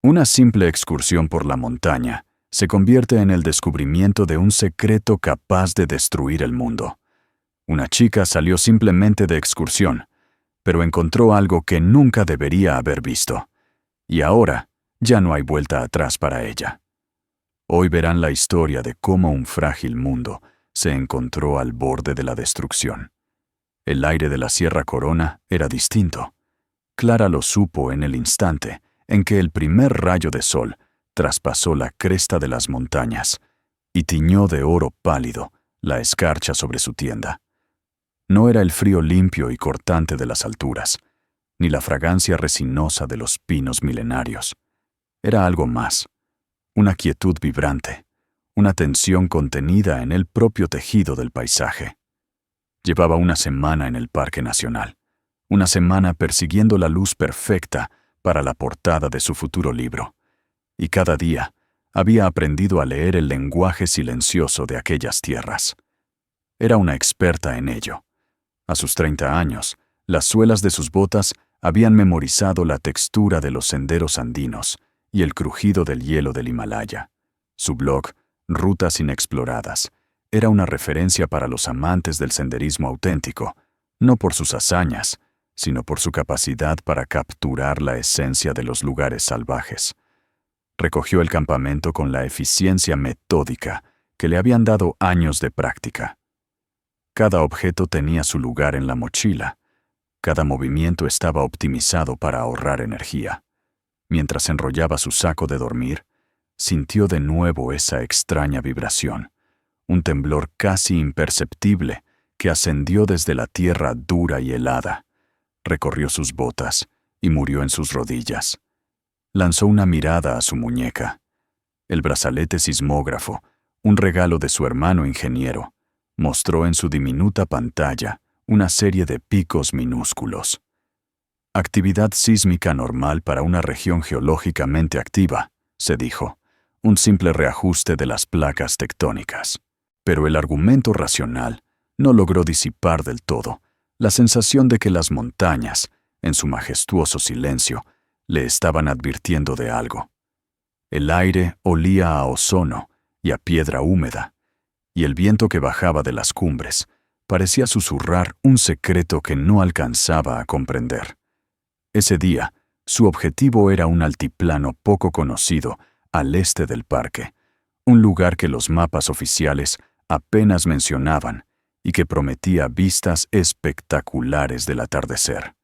Una simple excursión por la montaña se convierte en el descubrimiento de un secreto capaz de destruir el mundo. Una chica salió simplemente de excursión, pero encontró algo que nunca debería haber visto. Y ahora ya no hay vuelta atrás para ella. Hoy verán la historia de cómo un frágil mundo se encontró al borde de la destrucción. El aire de la Sierra Corona era distinto. Clara lo supo en el instante en que el primer rayo de sol traspasó la cresta de las montañas y tiñó de oro pálido la escarcha sobre su tienda. No era el frío limpio y cortante de las alturas, ni la fragancia resinosa de los pinos milenarios. Era algo más, una quietud vibrante, una tensión contenida en el propio tejido del paisaje. Llevaba una semana en el Parque Nacional, una semana persiguiendo la luz perfecta para la portada de su futuro libro, y cada día había aprendido a leer el lenguaje silencioso de aquellas tierras. Era una experta en ello. A sus 30 años, las suelas de sus botas habían memorizado la textura de los senderos andinos y el crujido del hielo del Himalaya. Su blog, Rutas Inexploradas, era una referencia para los amantes del senderismo auténtico, no por sus hazañas, sino por su capacidad para capturar la esencia de los lugares salvajes. Recogió el campamento con la eficiencia metódica que le habían dado años de práctica. Cada objeto tenía su lugar en la mochila. Cada movimiento estaba optimizado para ahorrar energía. Mientras enrollaba su saco de dormir, sintió de nuevo esa extraña vibración, un temblor casi imperceptible que ascendió desde la tierra dura y helada. Recorrió sus botas y murió en sus rodillas. Lanzó una mirada a su muñeca. El brazalete sismógrafo, un regalo de su hermano ingeniero, mostró en su diminuta pantalla una serie de picos minúsculos. Actividad sísmica normal para una región geológicamente activa, se dijo, un simple reajuste de las placas tectónicas. Pero el argumento racional no logró disipar del todo la sensación de que las montañas, en su majestuoso silencio, le estaban advirtiendo de algo. El aire olía a ozono y a piedra húmeda, y el viento que bajaba de las cumbres parecía susurrar un secreto que no alcanzaba a comprender. Ese día, su objetivo era un altiplano poco conocido al este del parque, un lugar que los mapas oficiales apenas mencionaban y que prometía vistas espectaculares del atardecer.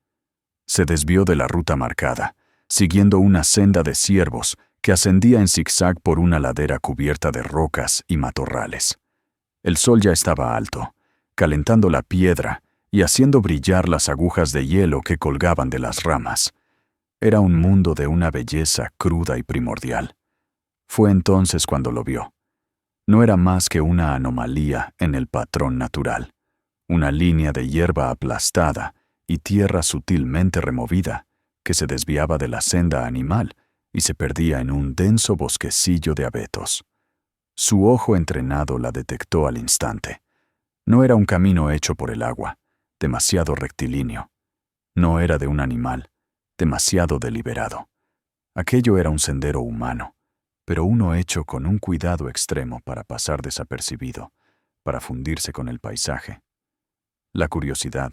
Se desvió de la ruta marcada, siguiendo una senda de ciervos que ascendía en zigzag por una ladera cubierta de rocas y matorrales. El sol ya estaba alto, calentando la piedra y haciendo brillar las agujas de hielo que colgaban de las ramas. Era un mundo de una belleza cruda y primordial. Fue entonces cuando lo vio. No era más que una anomalía en el patrón natural, una línea de hierba aplastada y tierra sutilmente removida que se desviaba de la senda animal y se perdía en un denso bosquecillo de abetos. Su ojo entrenado la detectó al instante. No era un camino hecho por el agua, demasiado rectilíneo. No era de un animal, demasiado deliberado. Aquello era un sendero humano, pero uno hecho con un cuidado extremo para pasar desapercibido, para fundirse con el paisaje. La curiosidad,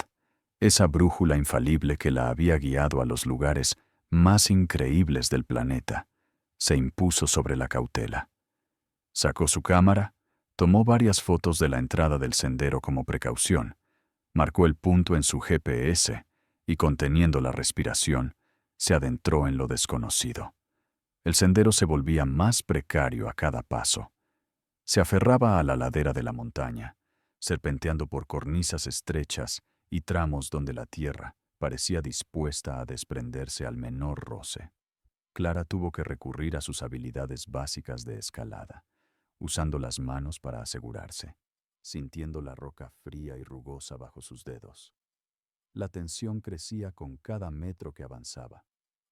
esa brújula infalible que la había guiado a los lugares más increíbles del planeta, se impuso sobre la cautela. Sacó su cámara, tomó varias fotos de la entrada del sendero como precaución, marcó el punto en su GPS y, conteniendo la respiración, se adentró en lo desconocido. El sendero se volvía más precario a cada paso. Se aferraba a la ladera de la montaña, serpenteando por cornisas estrechas y tramos donde la tierra parecía dispuesta a desprenderse al menor roce. Clara tuvo que recurrir a sus habilidades básicas de escalada, usando las manos para asegurarse, sintiendo la roca fría y rugosa bajo sus dedos. La tensión crecía con cada metro que avanzaba,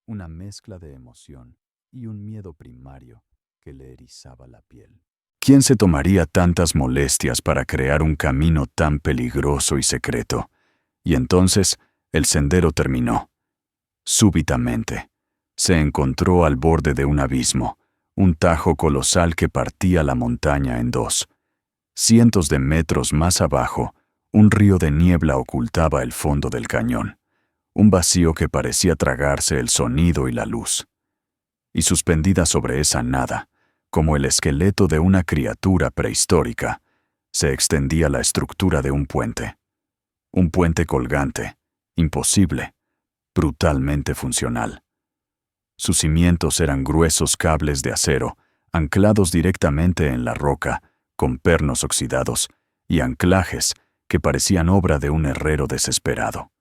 una mezcla de emoción y un miedo primario que le erizaba la piel. ¿Quién se tomaría tantas molestias para crear un camino tan peligroso y secreto? Y entonces el sendero terminó. Súbitamente, se encontró al borde de un abismo, un tajo colosal que partía la montaña en dos. Cientos de metros más abajo, un río de niebla ocultaba el fondo del cañón, un vacío que parecía tragarse el sonido y la luz. Y suspendida sobre esa nada, como el esqueleto de una criatura prehistórica, se extendía la estructura de un puente. Un puente colgante, imposible, brutalmente funcional. Sus cimientos eran gruesos cables de acero, anclados directamente en la roca, con pernos oxidados, y anclajes que parecían obra de un herrero desesperado.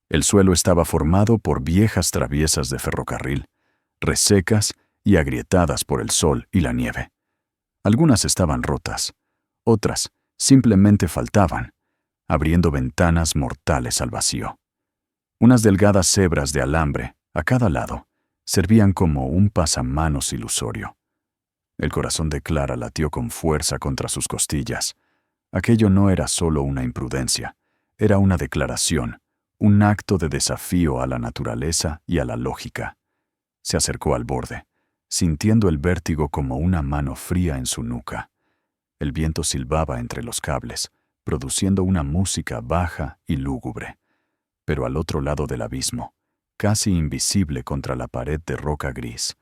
El suelo estaba formado por viejas traviesas de ferrocarril, resecas y agrietadas por el sol y la nieve. Algunas estaban rotas, otras simplemente faltaban, abriendo ventanas mortales al vacío. Unas delgadas hebras de alambre, a cada lado, servían como un pasamanos ilusorio. El corazón de Clara latió con fuerza contra sus costillas. Aquello no era solo una imprudencia, era una declaración, un acto de desafío a la naturaleza y a la lógica. Se acercó al borde, sintiendo el vértigo como una mano fría en su nuca. El viento silbaba entre los cables, produciendo una música baja y lúgubre. Pero al otro lado del abismo, casi invisible contra la pared de roca gris,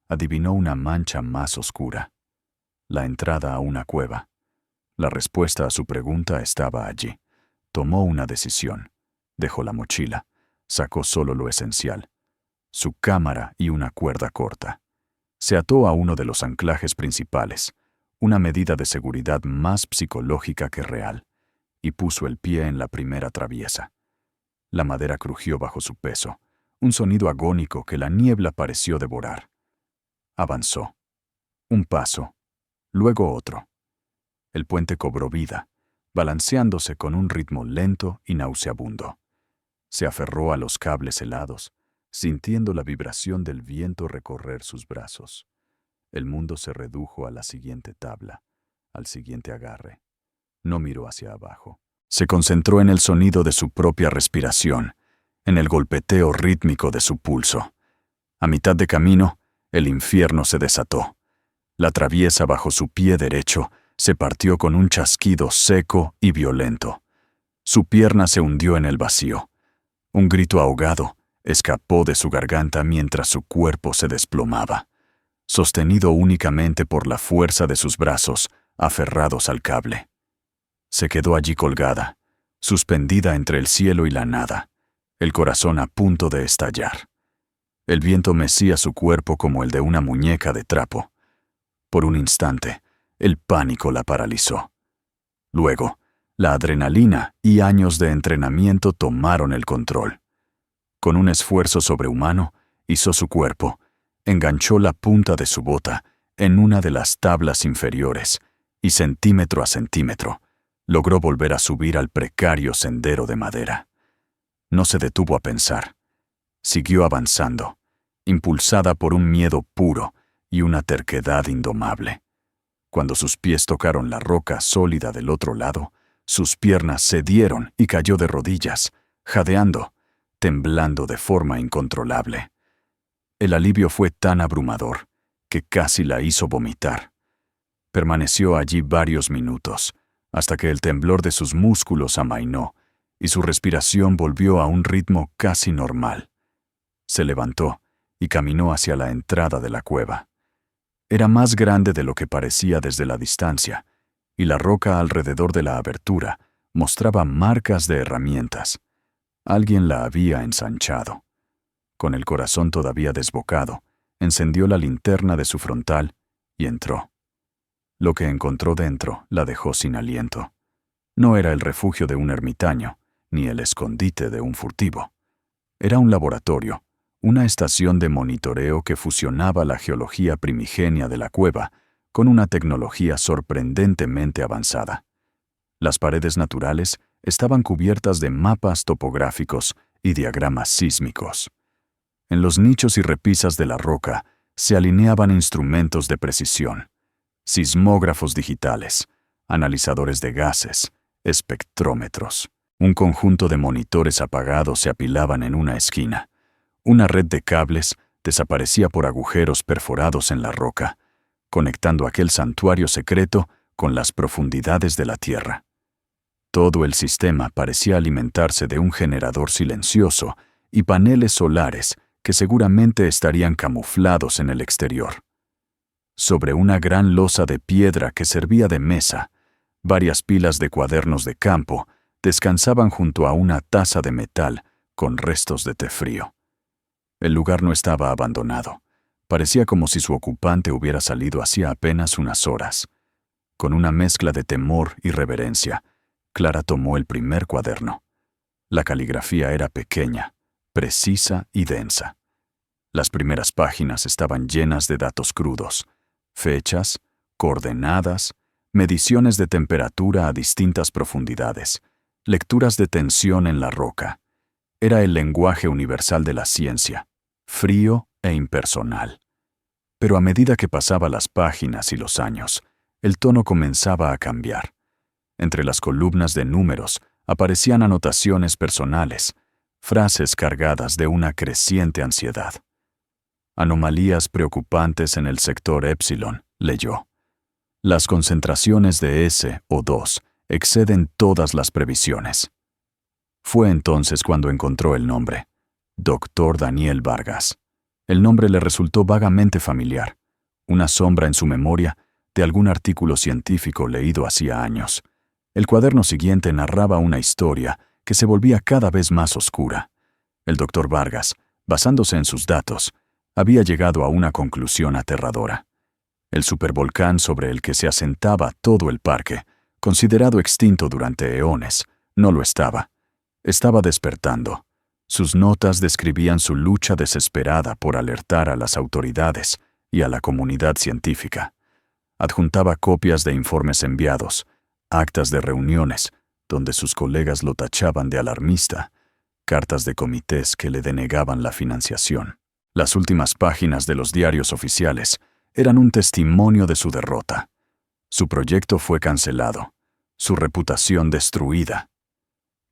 adivinó una mancha más oscura. La entrada a una cueva. La respuesta a su pregunta estaba allí. Tomó una decisión. Dejó la mochila. Sacó solo lo esencial: su cámara y una cuerda corta. Se ató a uno de los anclajes principales, una medida de seguridad más psicológica que real, y puso el pie en la primera traviesa. La madera crujió bajo su peso, un sonido agónico que la niebla pareció devorar. Avanzó. Un paso, luego otro. El puente cobró vida, balanceándose con un ritmo lento y nauseabundo. Se aferró a los cables helados, sintiendo la vibración del viento recorrer sus brazos. El mundo se redujo a la siguiente tabla, al siguiente agarre. No miró hacia abajo. Se concentró en el sonido de su propia respiración, en el golpeteo rítmico de su pulso. A mitad de camino, el infierno se desató. La traviesa bajo su pie derecho se partió con un chasquido seco y violento. Su pierna se hundió en el vacío. Un grito ahogado escapó de su garganta mientras su cuerpo se desplomaba, sostenido únicamente por la fuerza de sus brazos aferrados al cable. Se quedó allí colgada, suspendida entre el cielo y la nada, el corazón a punto de estallar. El viento mecía su cuerpo como el de una muñeca de trapo. Por un instante, el pánico la paralizó. Luego, la adrenalina y años de entrenamiento tomaron el control. Con un esfuerzo sobrehumano, hizo su cuerpo, enganchó la punta de su bota en una de las tablas inferiores y centímetro a centímetro, logró volver a subir al precario sendero de madera. No se detuvo a pensar. Siguió avanzando, impulsada por un miedo puro y una terquedad indomable. Cuando sus pies tocaron la roca sólida del otro lado, sus piernas cedieron y cayó de rodillas, jadeando, temblando de forma incontrolable. El alivio fue tan abrumador que casi la hizo vomitar. Permaneció allí varios minutos, hasta que el temblor de sus músculos amainó y su respiración volvió a un ritmo casi normal. Se levantó y caminó hacia la entrada de la cueva. Era más grande de lo que parecía desde la distancia, y la roca alrededor de la abertura mostraba marcas de herramientas. Alguien la había ensanchado. Con el corazón todavía desbocado, encendió la linterna de su frontal y entró. Lo que encontró dentro la dejó sin aliento. No era el refugio de un ermitaño, ni el escondite de un furtivo. Era un laboratorio, una estación de monitoreo que fusionaba la geología primigenia de la cueva con una tecnología sorprendentemente avanzada. Las paredes naturales estaban cubiertas de mapas topográficos y diagramas sísmicos. En los nichos y repisas de la roca se alineaban instrumentos de precisión, sismógrafos digitales, analizadores de gases, espectrómetros. Un conjunto de monitores apagados se apilaban en una esquina. Una red de cables desaparecía por agujeros perforados en la roca, conectando aquel santuario secreto con las profundidades de la Tierra. Todo el sistema parecía alimentarse de un generador silencioso y paneles solares que seguramente estarían camuflados en el exterior. Sobre una gran losa de piedra que servía de mesa, varias pilas de cuadernos de campo descansaban junto a una taza de metal con restos de té frío. El lugar no estaba abandonado. Parecía como si su ocupante hubiera salido hacía apenas unas horas. Con una mezcla de temor y reverencia, Clara tomó el primer cuaderno. La caligrafía era pequeña, precisa y densa. Las primeras páginas estaban llenas de datos crudos, fechas, coordenadas, mediciones de temperatura a distintas profundidades, lecturas de tensión en la roca. Era el lenguaje universal de la ciencia, frío e impersonal. Pero a medida que pasaba las páginas y los años, el tono comenzaba a cambiar. Entre las columnas de números aparecían anotaciones personales, frases cargadas de una creciente ansiedad. Anomalías preocupantes en el sector Epsilon, leyó. Las concentraciones de SO2 exceden todas las previsiones. Fue entonces cuando encontró el nombre, Dr. Daniel Vargas. El nombre le resultó vagamente familiar, una sombra en su memoria de algún artículo científico leído hacía años. El cuaderno siguiente narraba una historia que se volvía cada vez más oscura. El Dr. Vargas, basándose en sus datos, había llegado a una conclusión aterradora. El supervolcán sobre el que se asentaba todo el parque, considerado extinto durante eones, no lo estaba. Estaba despertando. Sus notas describían su lucha desesperada por alertar a las autoridades y a la comunidad científica. Adjuntaba copias de informes enviados, actas de reuniones, donde sus colegas lo tachaban de alarmista, cartas de comités que le denegaban la financiación. Las últimas páginas de los diarios oficiales eran un testimonio de su derrota. Su proyecto fue cancelado, su reputación destruida.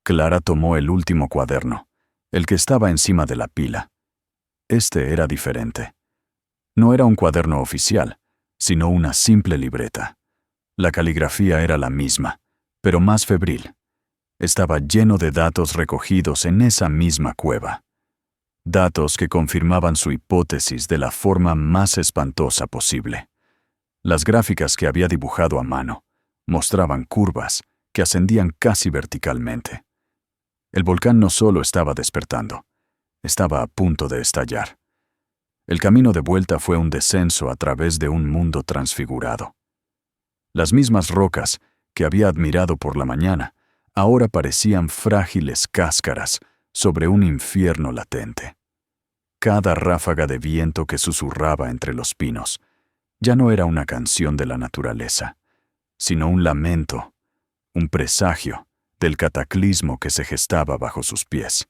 Clara tomó el último cuaderno, el que estaba encima de la pila. Este era diferente. No era un cuaderno oficial, sino una simple libreta. La caligrafía era la misma, pero más febril. Estaba lleno de datos recogidos en esa misma cueva. Datos que confirmaban su hipótesis de la forma más espantosa posible. Las gráficas que había dibujado a mano mostraban curvas que ascendían casi verticalmente. El volcán no solo estaba despertando, estaba a punto de estallar. El camino de vuelta fue un descenso a través de un mundo transfigurado. Las mismas rocas que había admirado por la mañana ahora parecían frágiles cáscaras sobre un infierno latente. Cada ráfaga de viento que susurraba entre los pinos ya no era una canción de la naturaleza, sino un lamento, un presagio del cataclismo que se gestaba bajo sus pies.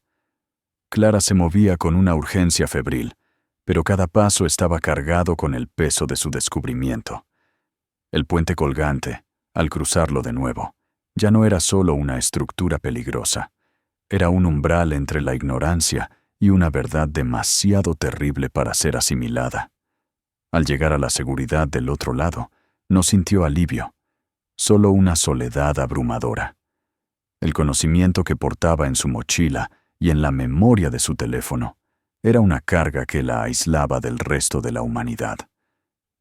Clara se movía con una urgencia febril, pero cada paso estaba cargado con el peso de su descubrimiento. El puente colgante, al cruzarlo de nuevo, ya no era solo una estructura peligrosa, era un umbral entre la ignorancia y una verdad demasiado terrible para ser asimilada. Al llegar a la seguridad del otro lado, no sintió alivio, solo una soledad abrumadora. El conocimiento que portaba en su mochila y en la memoria de su teléfono era una carga que la aislaba del resto de la humanidad.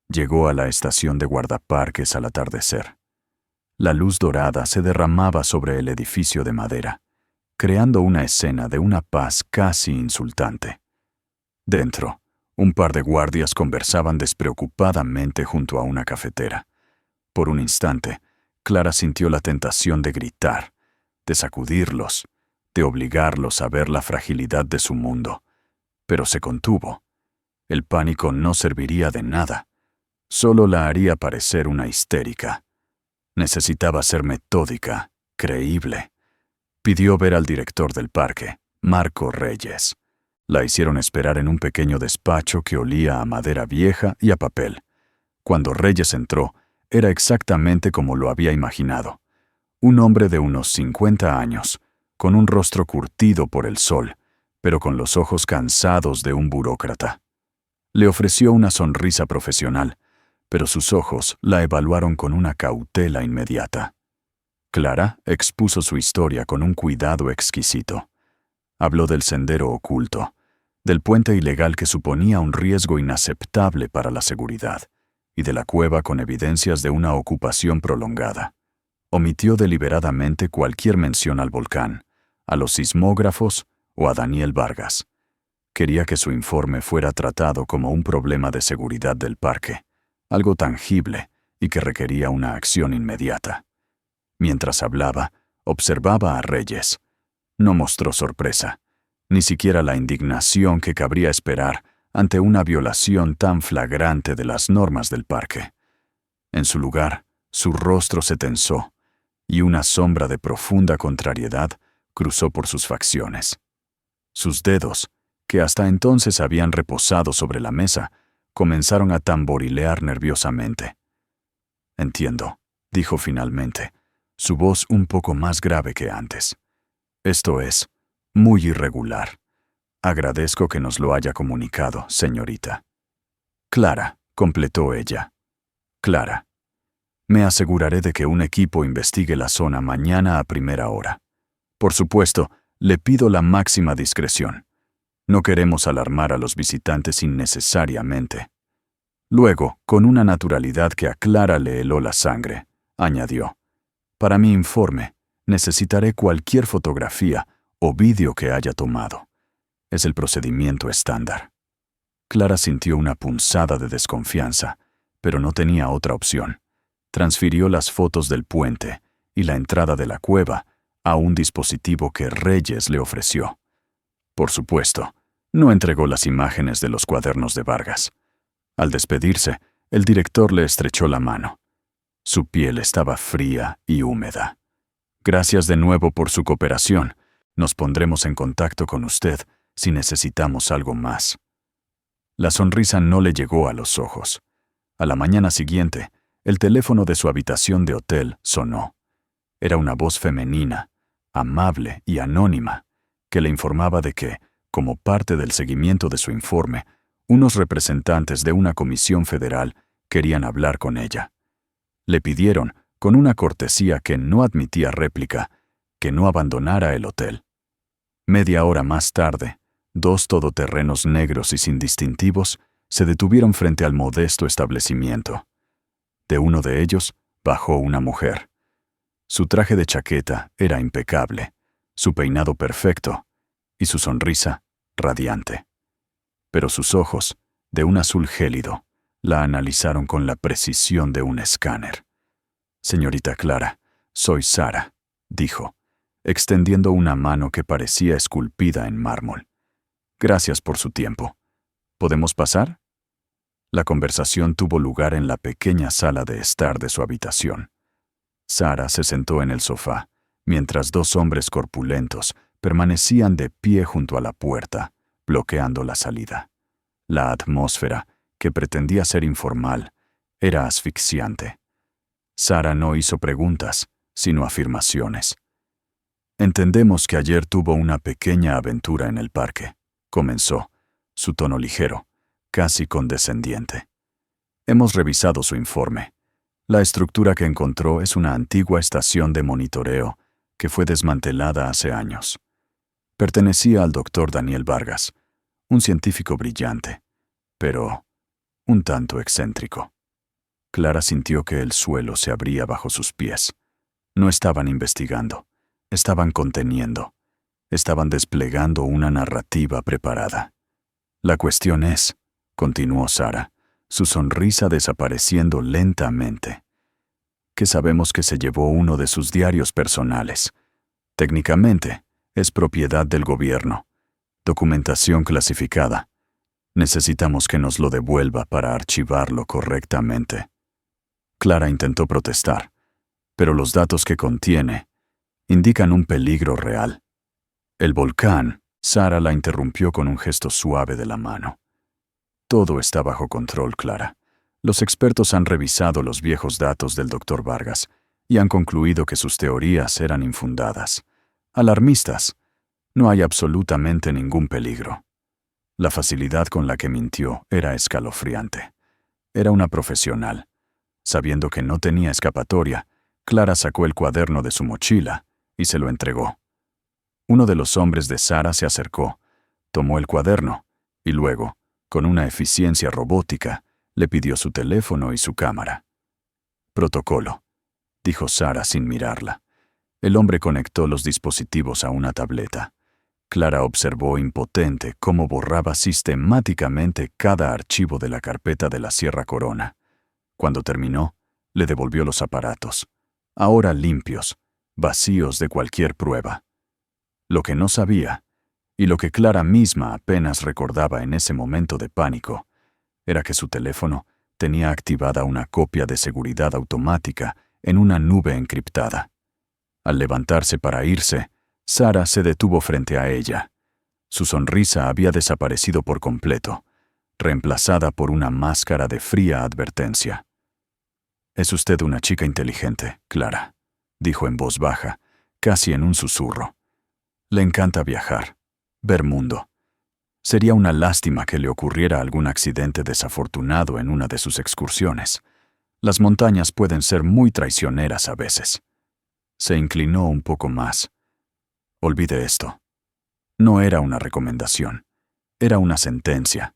Llegó a la estación de guardaparques al atardecer. La luz dorada se derramaba sobre el edificio de madera, creando una escena de una paz casi insultante. Dentro, un par de guardias conversaban despreocupadamente junto a una cafetera. Por un instante, Clara sintió la tentación de gritar, de sacudirlos, de obligarlos a ver la fragilidad de su mundo, pero se contuvo. El pánico no serviría de nada, solo la haría parecer una histérica. Necesitaba ser metódica, creíble. Pidió ver al director del parque, Marco Reyes. La hicieron esperar en un pequeño despacho que olía a madera vieja y a papel. Cuando Reyes entró, era exactamente como lo había imaginado. Un hombre de unos 50 años, con un rostro curtido por el sol, pero con los ojos cansados de un burócrata. Le ofreció una sonrisa profesional, pero sus ojos la evaluaron con una cautela inmediata. Clara expuso su historia con un cuidado exquisito. Habló del sendero oculto, del puente ilegal que suponía un riesgo inaceptable para la seguridad, y de la cueva con evidencias de una ocupación prolongada. Omitió deliberadamente cualquier mención al volcán, a los sismógrafos o a Daniel Vargas. Quería que su informe fuera tratado como un problema de seguridad del parque, algo tangible y que requería una acción inmediata. Mientras hablaba, observaba a Reyes. No mostró sorpresa, ni siquiera la indignación que cabría esperar ante una violación tan flagrante de las normas del parque. En su lugar, su rostro se tensó, y una sombra de profunda contrariedad cruzó por sus facciones. Sus dedos, que hasta entonces habían reposado sobre la mesa, comenzaron a tamborilear nerviosamente. «Entiendo», dijo finalmente, su voz un poco más grave que antes. «Esto es muy irregular. Agradezco que nos lo haya comunicado, señorita». «Clara», completó ella. «Clara. Me aseguraré de que un equipo investigue la zona mañana a primera hora. Por supuesto, le pido la máxima discreción. No queremos alarmar a los visitantes innecesariamente». Luego, con una naturalidad que a Clara le heló la sangre, añadió: «Para mi informe, necesitaré cualquier fotografía o vídeo que haya tomado. Es el procedimiento estándar». Clara sintió una punzada de desconfianza, pero no tenía otra opción. Transfirió las fotos del puente y la entrada de la cueva a un dispositivo que Reyes le ofreció. Por supuesto, no entregó las imágenes de los cuadernos de Vargas. Al despedirse, el director le estrechó la mano. Su piel estaba fría y húmeda. «Gracias de nuevo por su cooperación. Nos pondremos en contacto con usted si necesitamos algo más». La sonrisa no le llegó a los ojos. A la mañana siguiente, el teléfono de su habitación de hotel sonó. Era una voz femenina, amable y anónima, que le informaba de que, como parte del seguimiento de su informe, unos representantes de una comisión federal querían hablar con ella. Le pidieron, con una cortesía que no admitía réplica, que no abandonara el hotel. Media hora más tarde, 2 todoterrenos negros y sin distintivos se detuvieron frente al modesto establecimiento. De uno de ellos bajó una mujer. Su traje de chaqueta era impecable, su peinado perfecto y su sonrisa radiante. Pero sus ojos, de un azul gélido, la analizaron con la precisión de un escáner. «Señorita Clara, soy Sara», dijo, extendiendo una mano que parecía esculpida en mármol. «Gracias por su tiempo. ¿Podemos pasar?» La conversación tuvo lugar en la pequeña sala de estar de su habitación. Sara se sentó en el sofá, mientras 2 hombres corpulentos permanecían de pie junto a la puerta, bloqueando la salida. La atmósfera, que pretendía ser informal, era asfixiante. Sara no hizo preguntas, sino afirmaciones. «Entendemos que ayer tuvo una pequeña aventura en el parque», comenzó, su tono ligero, casi condescendiente. «Hemos revisado su informe. La estructura que encontró es una antigua estación de monitoreo que fue desmantelada hace años. Pertenecía al doctor Daniel Vargas, un científico brillante, pero un tanto excéntrico». Clara sintió que el suelo se abría bajo sus pies. No estaban investigando, estaban conteniendo, estaban desplegando una narrativa preparada. «La cuestión es», continuó Sara, su sonrisa desapareciendo lentamente, «que sabemos que se llevó uno de sus diarios personales. Técnicamente, es propiedad del gobierno. Documentación clasificada. Necesitamos que nos lo devuelva para archivarlo correctamente». Clara intentó protestar, pero los datos que contiene indican un peligro real. «El volcán», Sara la interrumpió con un gesto suave de la mano. «Todo está bajo control, Clara. Los expertos han revisado los viejos datos del doctor Vargas y han concluido que sus teorías eran infundadas, alarmistas. No hay absolutamente ningún peligro». La facilidad con la que mintió era escalofriante. Era una profesional. Sabiendo que no tenía escapatoria, Clara sacó el cuaderno de su mochila y se lo entregó. Uno de los hombres de Sara se acercó, tomó el cuaderno y luego, con una eficiencia robótica, le pidió su teléfono y su cámara. «Protocolo», dijo Sara sin mirarla. El hombre conectó los dispositivos a una tableta. Clara observó impotente cómo borraba sistemáticamente cada archivo de la carpeta de la Sierra Corona. Cuando terminó, le devolvió los aparatos, ahora limpios, vacíos de cualquier prueba. Lo que no sabía, y lo que Clara misma apenas recordaba en ese momento de pánico, era que su teléfono tenía activada una copia de seguridad automática en una nube encriptada. Al levantarse para irse, Sara se detuvo frente a ella. Su sonrisa había desaparecido por completo, reemplazada por una máscara de fría advertencia. «Es usted una chica inteligente, Clara», dijo en voz baja, casi en un susurro. «Le encanta viajar, ver mundo. Sería una lástima que le ocurriera algún accidente desafortunado en una de sus excursiones. Las montañas pueden ser muy traicioneras a veces». Se inclinó un poco más. «Olvide esto». No era una recomendación, era una sentencia.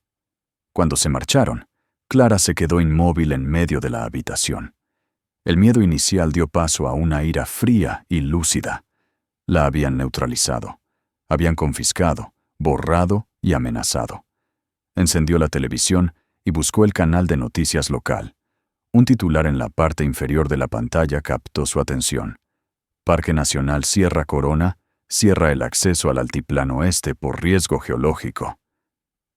Cuando se marcharon, Clara se quedó inmóvil en medio de la habitación. El miedo inicial dio paso a una ira fría y lúcida. La habían neutralizado, habían confiscado, borrado y amenazado. Encendió la televisión y buscó el canal de noticias local. Un titular en la parte inferior de la pantalla captó su atención. Parque Nacional Sierra Corona cierra el acceso al altiplano este por riesgo geológico.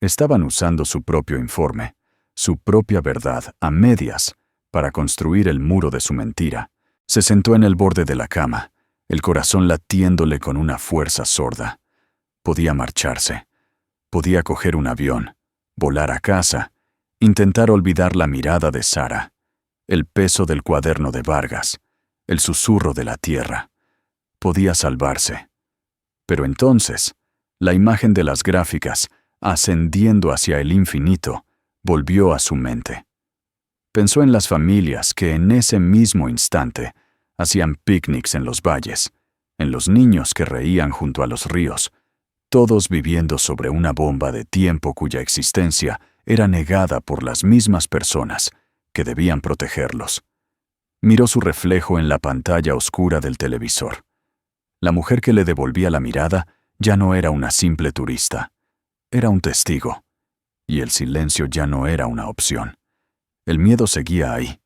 Estaban usando su propio informe, su propia verdad, a medias, para construir el muro de su mentira. Se sentó en el borde de la cama, el corazón latiéndole con una fuerza sorda. Podía marcharse. Podía coger un avión, volar a casa, intentar olvidar la mirada de Sara, el peso del cuaderno de Vargas, el susurro de la tierra. Podía salvarse. Pero entonces, la imagen de las gráficas, ascendiendo hacia el infinito, volvió a su mente. Pensó en las familias que en ese mismo instante hacían picnics en los valles, en los niños que reían junto a los ríos, todos viviendo sobre una bomba de tiempo cuya existencia era negada por las mismas personas que debían protegerlos. Miró su reflejo en la pantalla oscura del televisor. La mujer que le devolvía la mirada ya no era una simple turista, era un testigo, y el silencio ya no era una opción. El miedo seguía ahí,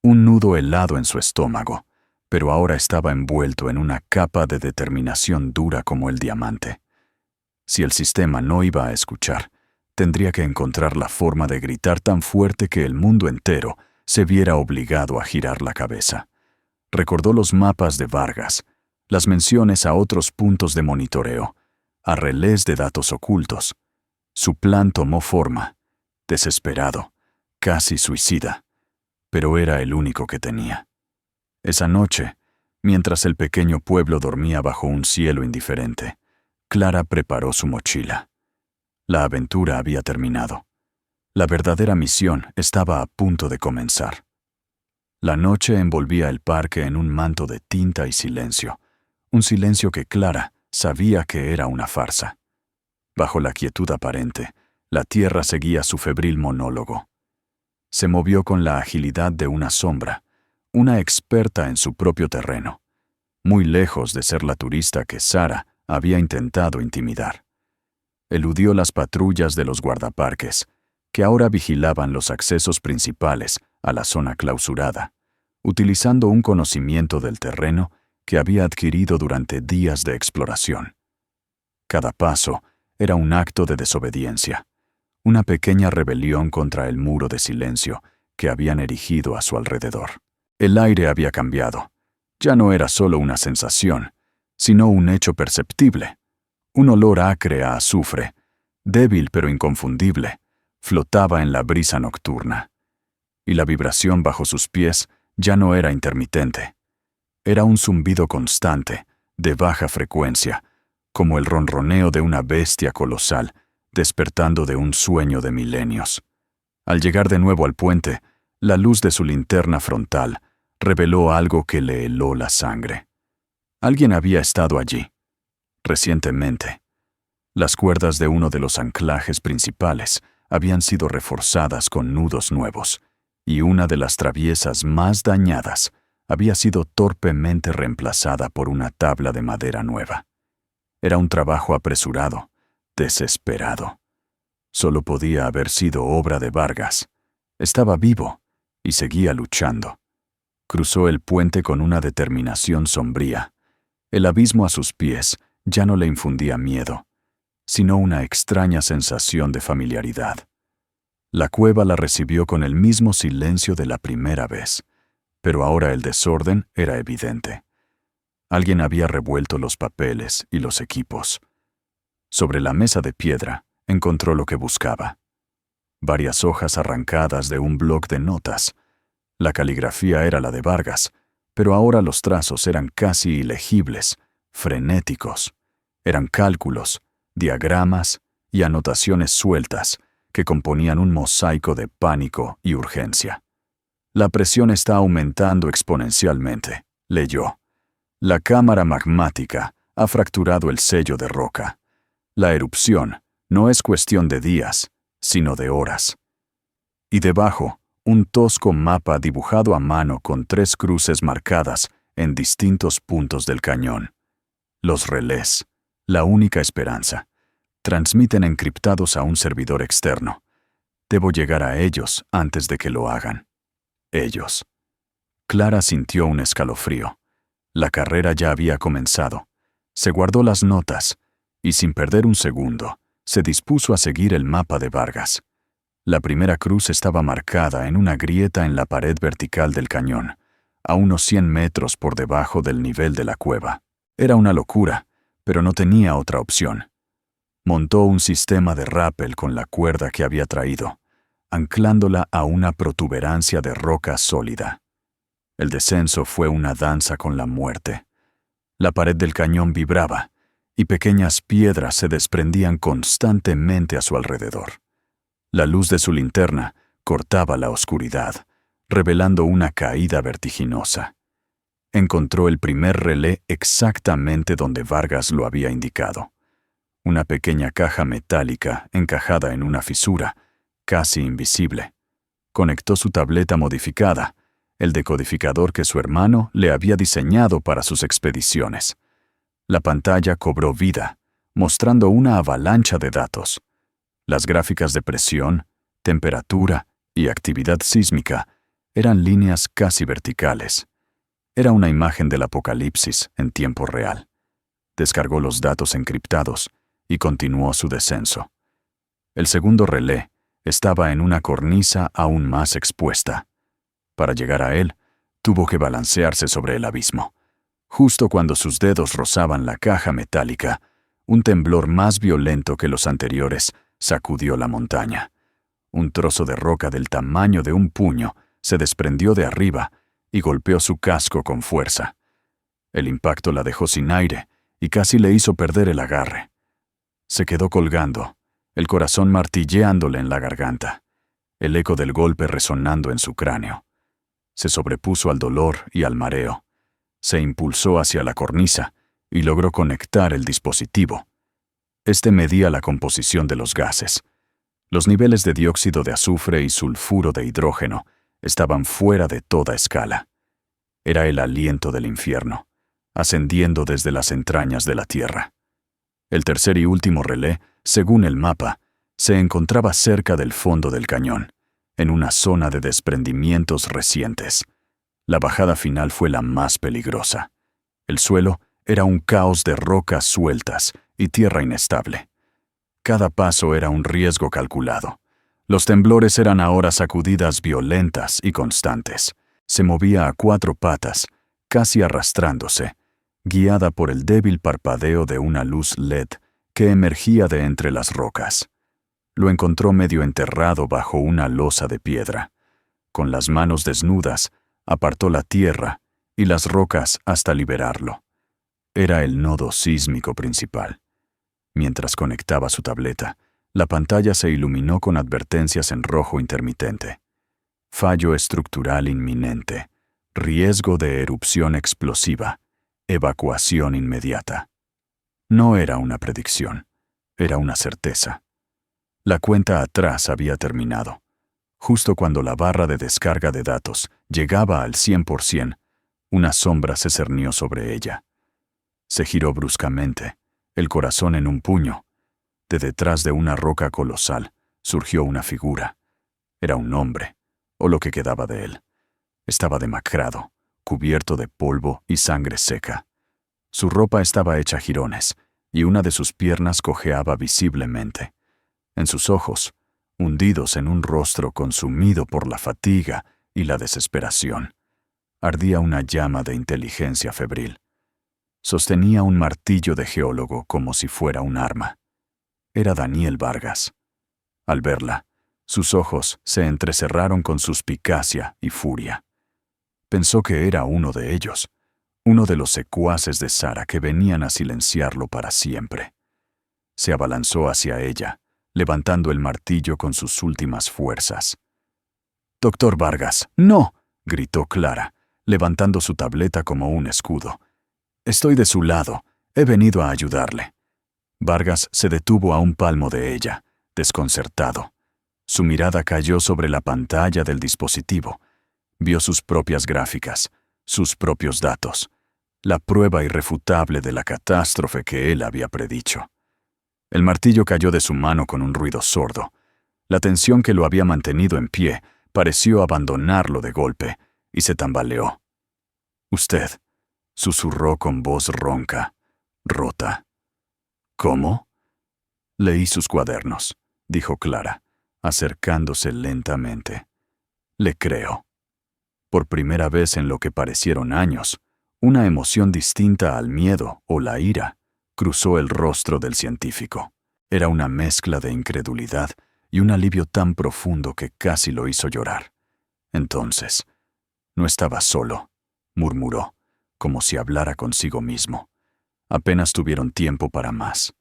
un nudo helado en su estómago, pero ahora estaba envuelto en una capa de determinación dura como el diamante. Si el sistema no iba a escuchar, tendría que encontrar la forma de gritar tan fuerte que el mundo entero se viera obligado a girar la cabeza. Recordó los mapas de Vargas, las menciones a otros puntos de monitoreo, a relés de datos ocultos. Su plan tomó forma, desesperado, casi suicida, pero era el único que tenía. Esa noche, mientras el pequeño pueblo dormía bajo un cielo indiferente, Clara preparó su mochila. La aventura había terminado. La verdadera misión estaba a punto de comenzar. La noche envolvía el parque en un manto de tinta y silencio, un silencio que Clara sabía que era una farsa. Bajo la quietud aparente, la tierra seguía su febril monólogo. Se movió con la agilidad de una sombra, una experta en su propio terreno, muy lejos de ser la turista que Sara había intentado intimidar. Eludió las patrullas de los guardaparques, que ahora vigilaban los accesos principales a la zona clausurada, utilizando un conocimiento del terreno que había adquirido durante días de exploración. Cada paso era un acto de desobediencia, una pequeña rebelión contra el muro de silencio que habían erigido a su alrededor. El aire había cambiado. Ya no era solo una sensación, sino un hecho perceptible. Un olor acre a azufre, débil pero inconfundible, flotaba en la brisa nocturna. Y la vibración bajo sus pies ya no era intermitente. Era un zumbido constante, de baja frecuencia, como el ronroneo de una bestia colosal, despertando de un sueño de milenios. Al llegar de nuevo al puente, la luz de su linterna frontal reveló algo que le heló la sangre. Alguien había estado allí, recientemente. Las cuerdas de uno de los anclajes principales habían sido reforzadas con nudos nuevos, y una de las traviesas más dañadas había sido torpemente reemplazada por una tabla de madera nueva. Era un trabajo apresurado, desesperado. Solo podía haber sido obra de Vargas. Estaba vivo y seguía luchando. Cruzó el puente con una determinación sombría. El abismo a sus pies ya no le infundía miedo, sino una extraña sensación de familiaridad. La cueva la recibió con el mismo silencio de la primera vez, pero ahora el desorden era evidente. Alguien había revuelto los papeles y los equipos. Sobre la mesa de piedra encontró lo que buscaba. Varias hojas arrancadas de un bloc de notas. La caligrafía era la de Vargas, pero ahora los trazos eran casi ilegibles, frenéticos. Eran cálculos, diagramas y anotaciones sueltas que componían un mosaico de pánico y urgencia. La presión está aumentando exponencialmente, leyó. La cámara magmática ha fracturado el sello de roca. La erupción no es cuestión de días, sino de horas. Y debajo, un tosco mapa dibujado a mano con 3 cruces marcadas en distintos puntos del cañón. Los relés, la única esperanza, transmiten encriptados a un servidor externo. Debo llegar a ellos antes de que lo hagan. Ellos. Clara sintió un escalofrío. La carrera ya había comenzado. Se guardó las notas y, sin perder un segundo, se dispuso a seguir el mapa de Vargas. La primera cruz estaba marcada en una grieta en la pared vertical del cañón, a unos 100 metros por debajo del nivel de la cueva. Era una locura, pero no tenía otra opción. Montó un sistema de rappel con la cuerda que había traído, anclándola a una protuberancia de roca sólida. El descenso fue una danza con la muerte. La pared del cañón vibraba, y pequeñas piedras se desprendían constantemente a su alrededor. La luz de su linterna cortaba la oscuridad, revelando una caída vertiginosa. Encontró el primer relé exactamente donde Vargas lo había indicado. Una pequeña caja metálica encajada en una fisura, casi invisible. Conectó su tableta modificada, el decodificador que su hermano le había diseñado para sus expediciones. La pantalla cobró vida, mostrando una avalancha de datos. Las gráficas de presión, temperatura y actividad sísmica eran líneas casi verticales. Era una imagen del apocalipsis en tiempo real. Descargó los datos encriptados y continuó su descenso. El segundo relé estaba en una cornisa aún más expuesta. Para llegar a él, tuvo que balancearse sobre el abismo. Justo cuando sus dedos rozaban la caja metálica, un temblor más violento que los anteriores sacudió la montaña. Un trozo de roca del tamaño de un puño se desprendió de arriba y golpeó su casco con fuerza. El impacto la dejó sin aire y casi le hizo perder el agarre. Se quedó colgando, el corazón martilleándole en la garganta, el eco del golpe resonando en su cráneo. Se sobrepuso al dolor y al mareo. Se impulsó hacia la cornisa y logró conectar el dispositivo. Este medía la composición de los gases. Los niveles de dióxido de azufre y sulfuro de hidrógeno estaban fuera de toda escala. Era el aliento del infierno, ascendiendo desde las entrañas de la tierra. El tercer y último relé, según el mapa, se encontraba cerca del fondo del cañón, en una zona de desprendimientos recientes. La bajada final fue la más peligrosa. El suelo era un caos de rocas sueltas y tierra inestable. Cada paso era un riesgo calculado. Los temblores eran ahora sacudidas violentas y constantes. Se movía a 4 patas, casi arrastrándose, guiada por el débil parpadeo de una luz LED que emergía de entre las rocas. Lo encontró medio enterrado bajo una losa de piedra. Con las manos desnudas, apartó la tierra y las rocas hasta liberarlo. Era el nodo sísmico principal. Mientras conectaba su tableta, La pantalla se iluminó con advertencias en rojo intermitente. Fallo estructural inminente. Riesgo de erupción explosiva. Evacuación inmediata. No era una predicción, era una certeza. La cuenta atrás había terminado. Justo cuando la barra de descarga de datos llegaba al 100%, una sombra se cernió sobre ella. Se giró bruscamente, el corazón en un puño. De detrás de una roca colosal surgió una figura. Era un hombre, o lo que quedaba de él. Estaba demacrado, cubierto de polvo y sangre seca. Su ropa estaba hecha jirones, y una de sus piernas cojeaba visiblemente. En sus ojos, hundidos en un rostro consumido por la fatiga y la desesperación, ardía una llama de inteligencia febril. Sostenía un martillo de geólogo como si fuera un arma. Era Daniel Vargas. Al verla, sus ojos se entrecerraron con suspicacia y furia. Pensó que era uno de ellos, uno de los secuaces de Sara que venían a silenciarlo para siempre. Se abalanzó hacia ella, levantando el martillo con sus últimas fuerzas. «Doctor Vargas, no», gritó Clara, levantando su tableta como un escudo. «Estoy de su lado, he venido a ayudarle». Vargas se detuvo a un palmo de ella, desconcertado. Su mirada cayó sobre la pantalla del dispositivo. Vio sus propias gráficas, sus propios datos, la prueba irrefutable de la catástrofe que él había predicho. El martillo cayó de su mano con un ruido sordo. La tensión que lo había mantenido en pie pareció abandonarlo de golpe y se tambaleó. «Usted», susurró con voz ronca, rota. «¿Cómo?» «Leí sus cuadernos», dijo Clara, acercándose lentamente. «Le creo». Por primera vez en lo que parecieron años, una emoción distinta al miedo o la ira cruzó el rostro del científico. Era una mezcla de incredulidad y un alivio tan profundo que casi lo hizo llorar. Entonces, «No estaba solo», murmuró, como si hablara consigo mismo. Apenas tuvieron tiempo para más.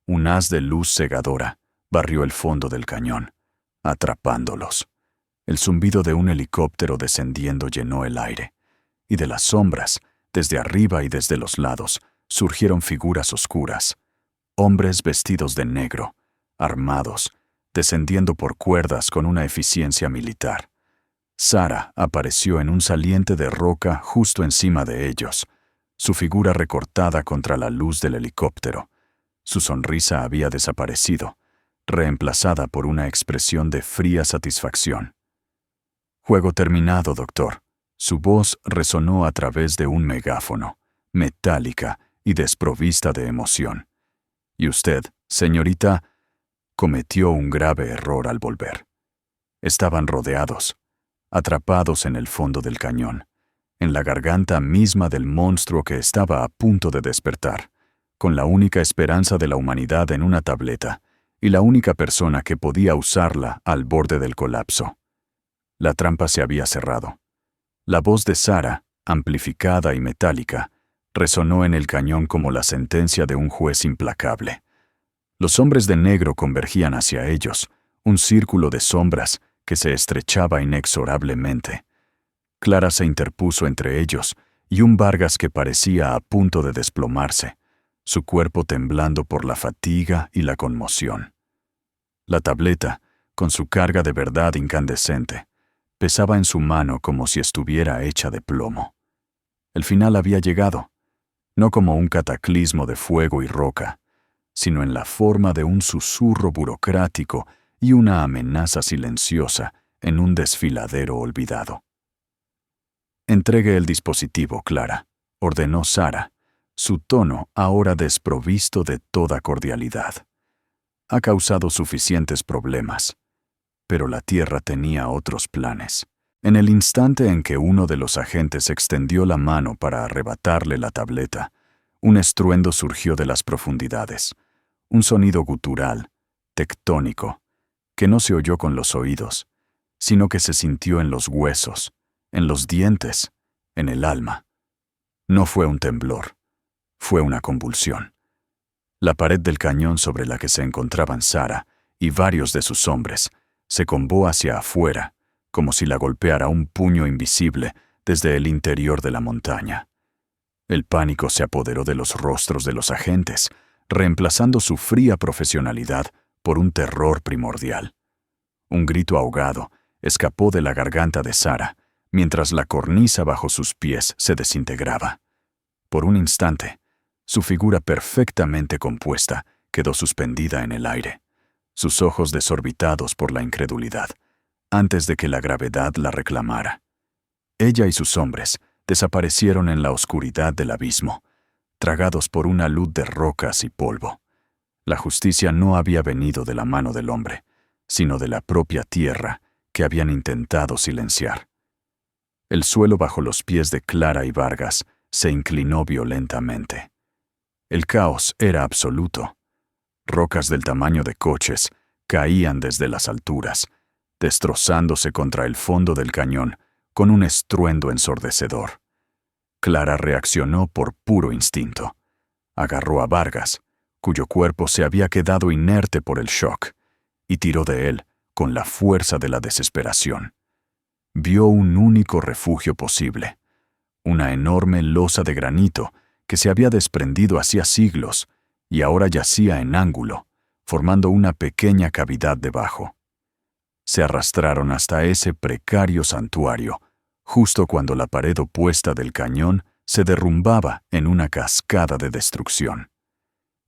Un haz de luz cegadora barrió el fondo del cañón, atrapándolos. El zumbido de un helicóptero descendiendo llenó el aire, y de las sombras, desde arriba y desde los lados, surgieron figuras oscuras, hombres vestidos de negro, armados, descendiendo por cuerdas con una eficiencia militar. Sara apareció en un saliente de roca justo encima de ellos, su figura recortada contra la luz del helicóptero. Su sonrisa había desaparecido, reemplazada por una expresión de fría satisfacción. «Juego terminado, doctor». Su voz resonó a través de un megáfono, metálica y desprovista de emoción. «Y usted, señorita, cometió un grave error al volver. Estaban rodeados, atrapados en el fondo del cañón, en la garganta misma del monstruo que estaba a punto de despertar, con la única esperanza de la humanidad en una tableta y la única persona que podía usarla al borde del colapso. La trampa se había cerrado. La voz de Sara, amplificada y metálica, resonó en el cañón como la sentencia de un juez implacable. Los hombres de negro convergían hacia ellos, un círculo de sombras que se estrechaba inexorablemente. Clara se interpuso entre ellos y un Vargas que parecía a punto de desplomarse, su cuerpo temblando por la fatiga y la conmoción. La tableta, con su carga de verdad incandescente, pesaba en su mano como si estuviera hecha de plomo. El final había llegado, no como un cataclismo de fuego y roca, sino en la forma de un susurro burocrático y una amenaza silenciosa en un desfiladero olvidado. «Entregue el dispositivo, Clara», ordenó Sara, su tono ahora desprovisto de toda cordialidad. «Ha causado suficientes problemas». Pero la Tierra tenía otros planes. En el instante en que uno de los agentes extendió la mano para arrebatarle la tableta, un estruendo surgió de las profundidades, un sonido gutural, tectónico, que no se oyó con los oídos, sino que se sintió en los huesos, en los dientes, en el alma. No fue un temblor, fue una convulsión. La pared del cañón sobre la que se encontraban Sara y varios de sus hombres, se combó hacia afuera, como si la golpeara un puño invisible desde el interior de la montaña. El pánico se apoderó de los rostros de los agentes, reemplazando su fría profesionalidad por un terror primordial. Un grito ahogado escapó de la garganta de Sarah, mientras la cornisa bajo sus pies se desintegraba. Por un instante, su figura perfectamente compuesta quedó suspendida en el aire, sus ojos desorbitados por la incredulidad, antes de que la gravedad la reclamara. Ella y sus hombres desaparecieron en la oscuridad del abismo, tragados por una luz de rocas y polvo. La justicia no había venido de la mano del hombre, sino de la propia tierra que habían intentado silenciar. El suelo bajo los pies de Clara y Vargas se inclinó violentamente. El caos era absoluto. Rocas del tamaño de coches caían desde las alturas, destrozándose contra el fondo del cañón con un estruendo ensordecedor. Clara reaccionó por puro instinto. Agarró a Vargas, cuyo cuerpo se había quedado inerte por el shock, y tiró de él con la fuerza de la desesperación. Vio un único refugio posible, una enorme losa de granito que se había desprendido hacía siglos y ahora yacía en ángulo, formando una pequeña cavidad debajo. Se arrastraron hasta ese precario santuario, justo cuando la pared opuesta del cañón se derrumbaba en una cascada de destrucción.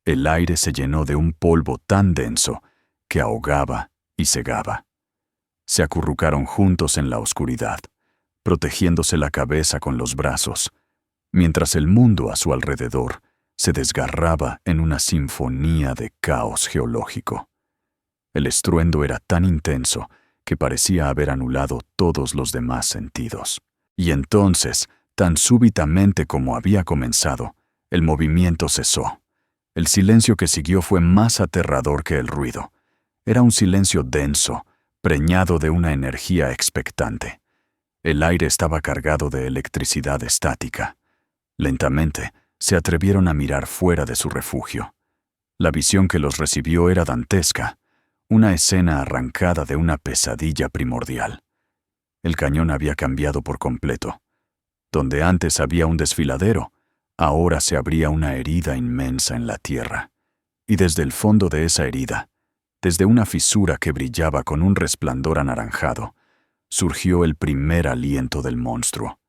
El aire se llenó de un polvo tan denso que ahogaba y cegaba. Se acurrucaron juntos en la oscuridad, protegiéndose la cabeza con los brazos, mientras el mundo a su alrededor se desgarraba en una sinfonía de caos geológico. El estruendo era tan intenso que parecía haber anulado todos los demás sentidos. Y entonces, tan súbitamente como había comenzado, el movimiento cesó. El silencio que siguió fue más aterrador que el ruido. Era un silencio denso, preñado de una energía expectante. El aire estaba cargado de electricidad estática. Lentamente, se atrevieron a mirar fuera de su refugio. La visión que los recibió era dantesca, una escena arrancada de una pesadilla primordial. El cañón había cambiado por completo. Donde antes había un desfiladero, ahora se abría una herida inmensa en la tierra. Y desde el fondo de esa herida, desde una fisura que brillaba con un resplandor anaranjado, surgió el primer aliento del monstruo.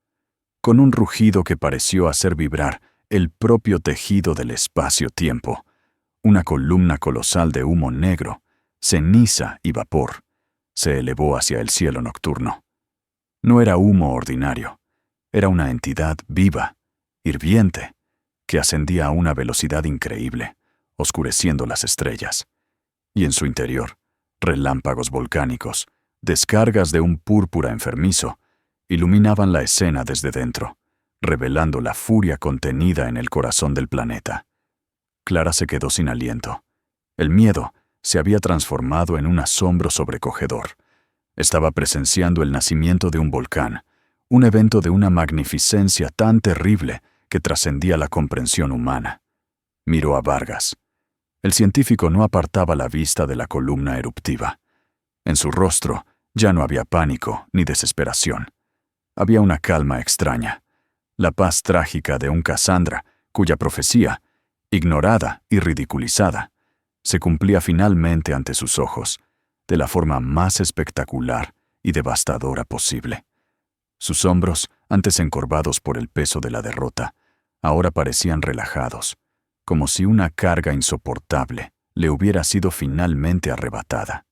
Con un rugido que pareció hacer vibrar el propio tejido del espacio-tiempo, una columna colosal de humo negro, ceniza y vapor, se elevó hacia el cielo nocturno. No era humo ordinario, era una entidad viva, hirviente, que ascendía a una velocidad increíble, oscureciendo las estrellas. Y en su interior, relámpagos volcánicos, descargas de un púrpura enfermizo, iluminaban la escena desde dentro, revelando la furia contenida en el corazón del planeta. Clara se quedó sin aliento. El miedo se había transformado en un asombro sobrecogedor. Estaba presenciando el nacimiento de un volcán, un evento de una magnificencia tan terrible que trascendía la comprensión humana. Miró a Vargas. El científico no apartaba la vista de la columna eruptiva. En su rostro ya no había pánico ni desesperación. Había una calma extraña, la paz trágica de un Cassandra cuya profecía, ignorada y ridiculizada, se cumplía finalmente ante sus ojos, de la forma más espectacular y devastadora posible. Sus hombros, antes encorvados por el peso de la derrota, ahora parecían relajados, como si una carga insoportable le hubiera sido finalmente arrebatada.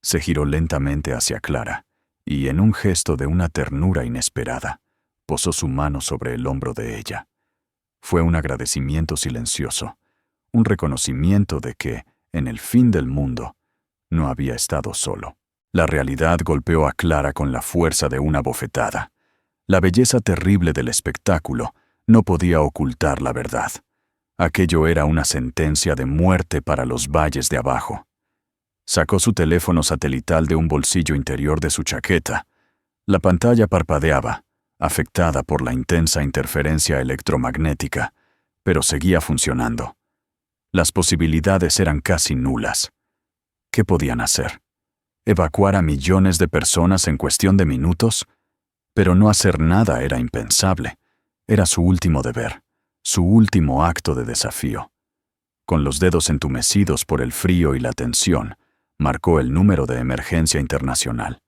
Se giró lentamente hacia Clara y, en un gesto de una ternura inesperada, posó su mano sobre el hombro de ella. Fue un agradecimiento silencioso, un reconocimiento de que, en el fin del mundo, no había estado solo. La realidad golpeó a Clara con la fuerza de una bofetada. La belleza terrible del espectáculo no podía ocultar la verdad. Aquello era una sentencia de muerte para los valles de abajo. Sacó su teléfono satelital de un bolsillo interior de su chaqueta. La pantalla parpadeaba, afectada por la intensa interferencia electromagnética, pero seguía funcionando. Las posibilidades eran casi nulas. ¿Qué podían hacer? ¿Evacuar a millones de personas en cuestión de minutos? Pero no hacer nada era impensable. Era su último deber, su último acto de desafío. Con los dedos entumecidos por el frío y la tensión, marcó el número de emergencia internacional.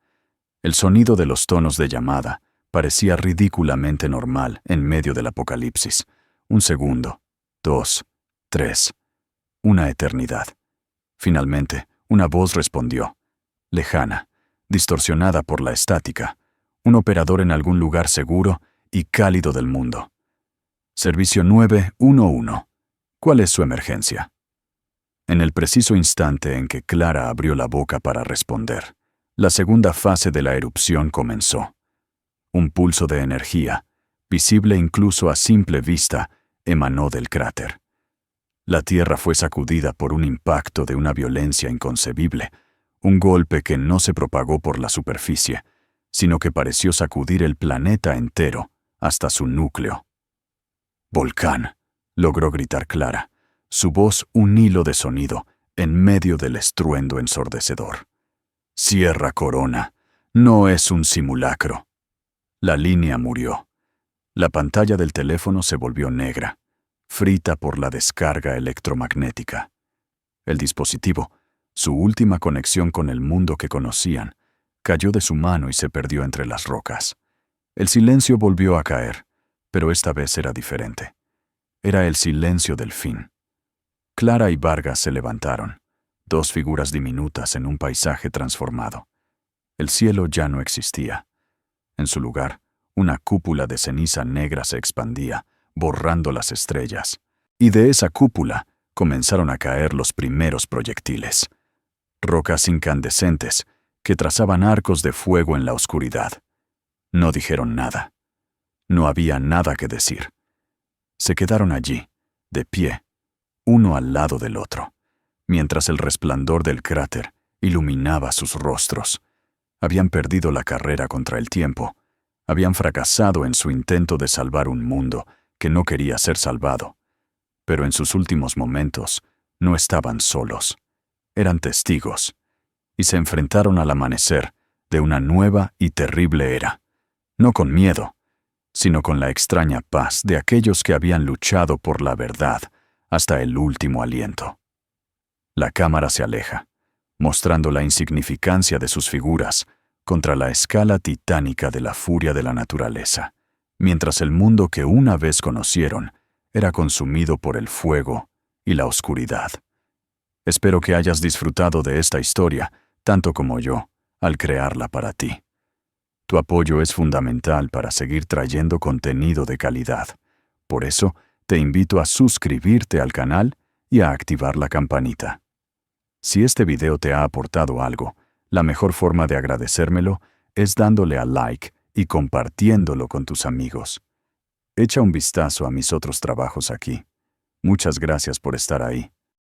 El sonido de los tonos de llamada parecía ridículamente normal en medio del apocalipsis. 1 segundo, 2, 3, una eternidad. Finalmente, una voz respondió, lejana, distorsionada por la estática, un operador en algún lugar seguro y cálido del mundo. Servicio 911. ¿Cuál es su emergencia? En el preciso instante en que Clara abrió la boca para responder, la segunda fase de la erupción comenzó. Un pulso de energía, visible incluso a simple vista, emanó del cráter. La tierra fue sacudida por un impacto de una violencia inconcebible, un golpe que no se propagó por la superficie, sino que pareció sacudir el planeta entero hasta su núcleo. «Volcán», logró gritar Clara, su voz un hilo de sonido en medio del estruendo ensordecedor. «Sierra Corona, no es un simulacro». La línea murió. La pantalla del teléfono se volvió negra, frita por la descarga electromagnética. El dispositivo, su última conexión con el mundo que conocían, cayó de su mano y se perdió entre las rocas. El silencio volvió a caer, pero esta vez era diferente. Era el silencio del fin. Clara y Vargas se levantaron, dos figuras diminutas en un paisaje transformado. El cielo ya no existía. En su lugar, una cúpula de ceniza negra se expandía, borrando las estrellas. Y de esa cúpula comenzaron a caer los primeros proyectiles. Rocas incandescentes que trazaban arcos de fuego en la oscuridad. No dijeron nada. No había nada que decir. Se quedaron allí, de pie, uno al lado del otro, mientras el resplandor del cráter iluminaba sus rostros. Habían perdido la carrera contra el tiempo. Habían fracasado en su intento de salvar un mundo que no quería ser salvado. Pero en sus últimos momentos no estaban solos. Eran testigos, y se enfrentaron al amanecer de una nueva y terrible era, no con miedo, sino con la extraña paz de aquellos que habían luchado por la verdad hasta el último aliento. La cámara se aleja, mostrando la insignificancia de sus figuras contra la escala titánica de la furia de la naturaleza, mientras el mundo que una vez conocieron era consumido por el fuego y la oscuridad. Espero que hayas disfrutado de esta historia, tanto como yo, al crearla para ti. Tu apoyo es fundamental para seguir trayendo contenido de calidad. Por eso, te invito a suscribirte al canal y a activar la campanita. Si este video te ha aportado algo, la mejor forma de agradecérmelo es dándole a like y compartiéndolo con tus amigos. Echa un vistazo a mis otros trabajos aquí. Muchas gracias por estar ahí.